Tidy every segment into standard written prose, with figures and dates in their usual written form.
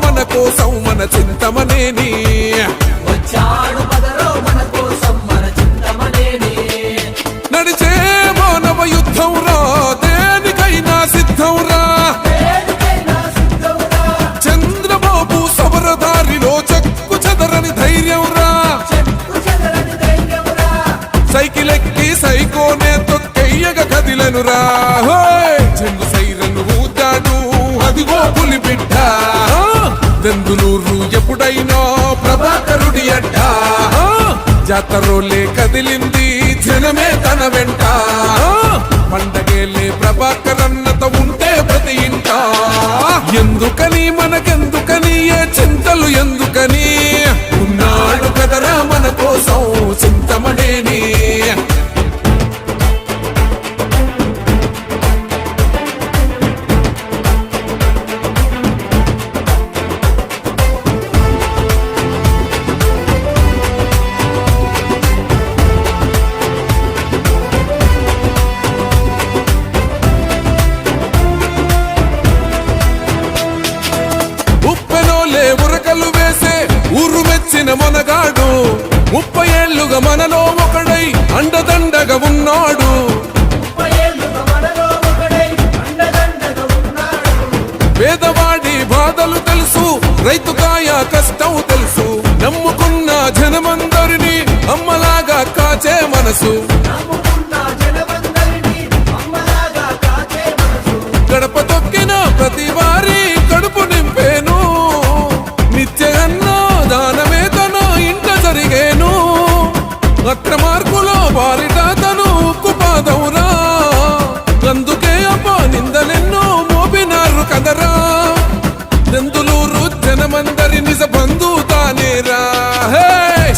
మన కోసం మన చింతమనేని వచ్చాడు పదరో మన కోసం మన చింతమనేని నడిచే మానవ యుద్ధం రా దేనికైనా సిద్ధం రా చంద్రబాబు సమరదారిలో చెక్కు చెదరని ధైర్యం రా సైకిల్ ఎక్కి సైకోనే తొక్కెయ్యగ కదిలను రా చెంగు సైరను ఊతాడు అదిగో పులి బిడ్డ దెందులూరు ఎప్పుడైనా ప్రభాకరుడి అడ్డ జాతరోలే కదిలింది జనమే తన వెంట పండగేలే ప్రభాకరన్నత ఉంటే ప్రతి ఇంట ఎందుకని మనకెందుకని ఏ చింతలు ఎందుకని ఉన్నాడు కదరా మన కోసం చింతమనేని ఉరకలు వేసే ఊరు మెచ్చిన మనగాడు 30 ఏళ్లుగా మనలో ఒకడై అండదండగా ఉన్నాడు పేదవాడి బాధలు తెలుసు రైతుకాయ కష్టం తెలుసు నమ్ముకున్న జనమందరినీ అమ్మలాగా కాచే మనసు గడప తొక్కిన ప్రతి వారి కడుపు నింపేను నిత్యగన్నో దానమే తన ఇంట జరిగేను అక్రమార్కులో బాలిట తను ఉక్కుపాదవురా అందుకే అప్ప నిందలెన్నో మోపినారు కదరా దెందులూరు జనమందరి నిజ బంధు తానేరా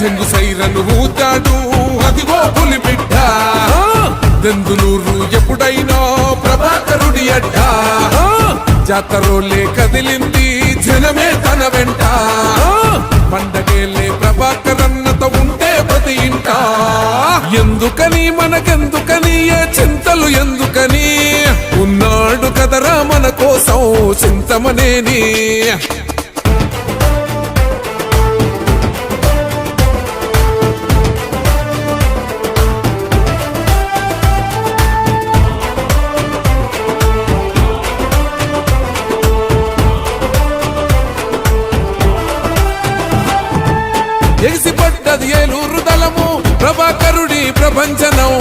చెంగు సైరను ఊతాడు అదిగో పులి బిడ్డ దెందులూరు ఎప్పుడైనా ప్రభాకరుడి అడ్డ జాతరోలే కదిలింది జనమే తన వెంట పండగేలే ప్రభాకరన్నత ఉంటే ప్రతి ఇంట ఎందుకని మనకెందుకని ఏ చింతలు ఎందుకని ఉన్నాడు కదరా మన కోసం చింతమనేని ఎగిసిపడ్డది ఏలూరు దళము ప్రభాకరుడి ప్రపంచనం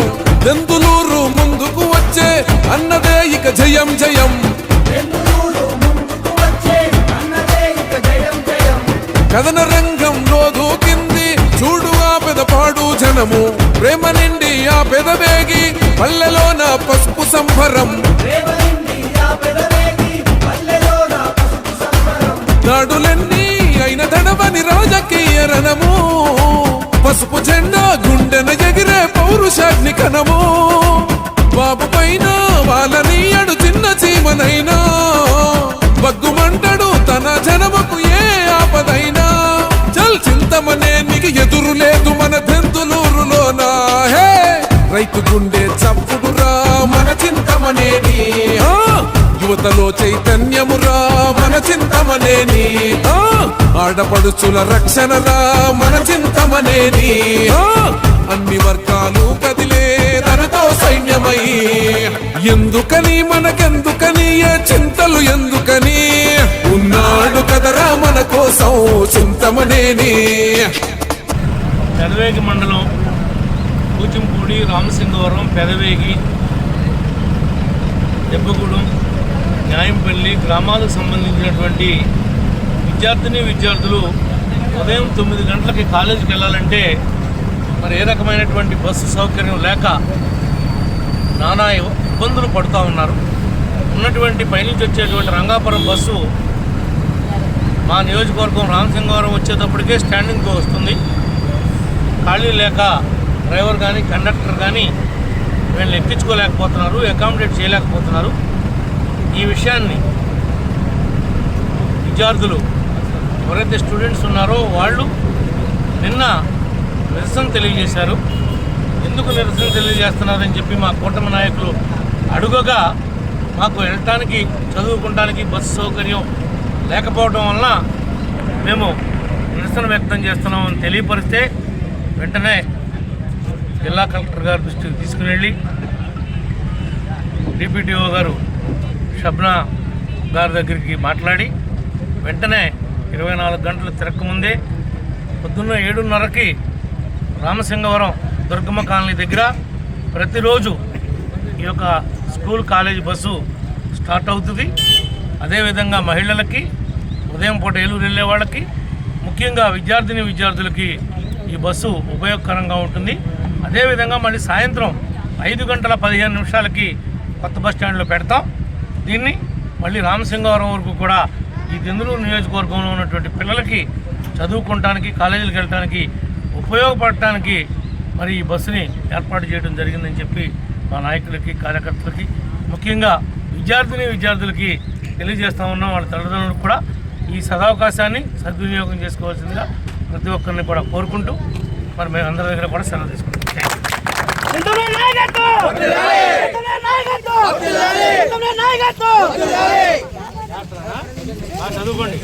దెందులూరు ముందుకు వచ్చే అన్నదే ఇక జయం జయం కథన రంగంలో దూకింది చూడు ఆ పెదపాడు జనము ప్రేమ నిండి ఆ పెదవేగి పల్లెలోన పసుపు సంభరం నాడులన్నీ అయిన తడవని రాజకీయ రణము పసుపు జెండా గుండెన ఎగిరే పౌరుషాగ్ని కనము బాబు పైన వాళ్ళని అడు చిన్న చీమనైనా బగ్గుమంటడు తన జనముకు ఏ ఆపదైనా చల్ చింతమనేనికి ఎదురు లేదు మన దెందులూరులోనా హే రైతు గుండె చప్పుడురా మన చింతమనేని యువతలో చైతన్యమురా మన చింతమనేని ఆడపడుచుల రక్షణరా మన చింతమనేని అన్ని వర్గాలు కదిలే తనతో సైన్యమై ఎందుకని మనకెందుకని ఏ చింతలు ఎందుకని ఉన్నాడు కదరా మన కోసం చింతమనేని పెదవేగి మండలం కూచింపూడి రామసింగవరం పెదవేగి దెబ్బగూడెం న్యాయంపల్లి గ్రామాలకు సంబంధించినటువంటి విద్యార్థులు ఉదయం 9 గంటలకి కాలేజీకి వెళ్ళాలంటే మరి ఏ రకమైనటువంటి బస్సు సౌకర్యం లేక నానా ఇబ్బందులు పడుతూ ఉన్నారు. ఉన్నటువంటి పైనుంచి వచ్చేటువంటి రంగాపురం బస్సు మా నియోజకవర్గం రామసింగవరం వచ్చేటప్పటికే స్టాండింగ్తో వస్తుంది. ఖాళీ లేక డ్రైవర్ కానీ కండక్టర్ కానీ వీళ్ళని ఎక్కించుకోలేకపోతున్నారు, అకామిడేట్ చేయలేకపోతున్నారు. ఈ విషయాన్ని విద్యార్థులు ఎవరైతే స్టూడెంట్స్ ఉన్నారో వాళ్ళు నిన్న నిరసన తెలియజేశారు. ఎందుకు నిరసన తెలియజేస్తున్నారని చెప్పి మా కూటమి నాయకులు అడుగగా మాకు వెళ్ళటానికి చదువుకోవడానికి బస్సు సౌకర్యం లేకపోవడం వలన మేము నిరసన వ్యక్తం చేస్తున్నామని తెలియపరిస్తే వెంటనే జిల్లా కలెక్టర్ గారి దృష్టికి తీసుకుని వెళ్ళి డిప్యూటీఓ గారు షబ్నా గారి దగ్గరికి మాట్లాడి వెంటనే 24 గంటలు తిరగకముందే పొద్దున్న 7:30కి రామసింగవరం దుర్గమ్మ కాలనీ దగ్గర ప్రతిరోజు ఈ యొక్క స్కూల్ కాలేజీ బస్సు స్టార్ట్ అవుతుంది. అదేవిధంగా మహిళలకి ఉదయం పూట ఏలూరు వెళ్ళే వాళ్ళకి ముఖ్యంగా విద్యార్థులకి ఈ బస్సు ఉపయోగకరంగా ఉంటుంది. అదేవిధంగా మళ్ళీ సాయంత్రం 5:15 కొత్త బస్ స్టాండ్లో పెడతాం. దీన్ని మళ్ళీ రామసింగవరం వరకు కూడా ఈ దెందులూరు నియోజకవర్గంలో ఉన్నటువంటి పిల్లలకి చదువుకోవడానికి కాలేజీలకు వెళ్ళడానికి ఉపయోగపడటానికి మరి ఈ బస్సుని ఏర్పాటు చేయడం జరిగిందని చెప్పి మా నాయకులకి కార్యకర్తలకి ముఖ్యంగా విద్యార్థులకి తెలియజేస్తూ ఉన్నాం. వాళ్ళ తల్లిదండ్రులకు కూడా ఈ సదవకాశాన్ని సద్వినియోగం చేసుకోవాల్సిందిగా ప్రతి ఒక్కరిని కూడా కోరుకుంటూ మరి మేము అందరి దగ్గర కూడా సెలవు తీసుకుంటాం. చదువుకోండి.